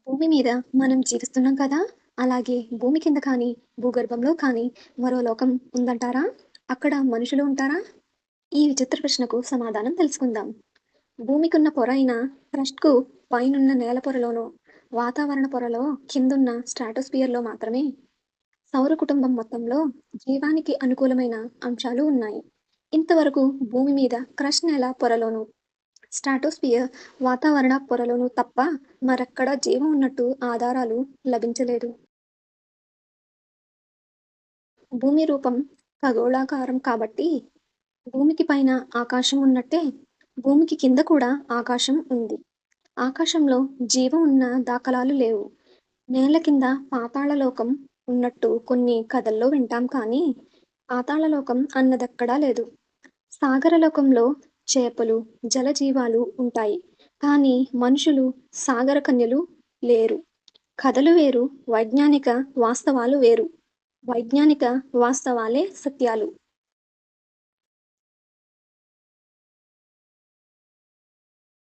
భూమి మీద మనం జీవిస్తున్నాం కదా! అలాగే భూమి కింద కానీ, భూగర్భంలో కానీ మరో లోకం ఉందంటారా? అక్కడ మనుషులు ఉంటారా? ఈ విచిత్ర ప్రశ్నకు సమాధానం తెలుసుకుందాం. భూమికున్న పొర అయిన క్రస్ట్‌కు పైనున్న నేల పొరలోనో, వాతావరణ పొరలో కిందున్న స్ట్రాటోస్ఫియర్‌లో మాత్రమే సౌర కుటుంబం మొత్తంలో జీవానికి అనుకూలమైన అంశాలు ఉన్నాయి. ఇంతవరకు భూమి మీద క్రస్ట్ నేల పొరలోనూ, స్ట్రాటోస్ఫియర్ వాతావరణ పొరలోనూ తప్ప మరెక్కడా జీవం ఉన్నట్టు ఆధారాలు లభించలేదు. భూమి రూపం ఖగోళాకారం కాబట్టి భూమికి పైన ఆకాశం ఉన్నట్టే భూమికి కింద కూడా ఆకాశం ఉంది. ఆకాశంలో జీవం ఉన్న దాఖలాలు లేవు. నేల కింద పాతాళలోకం ఉన్నట్టు కొన్ని కథల్లో వింటాం కానీ పాతాళలోకం అన్నదెక్కడా లేదు. సాగరలోకంలో చేపలు, జలజీవాలు ఉంటాయి. కానీ మనుషులు, సాగర కన్యలు లేరు. కథలు వేరు, వైజ్ఞానిక వాస్తవాలు వేరు. వైజ్ఞానిక వాస్తవాలే సత్యాలు.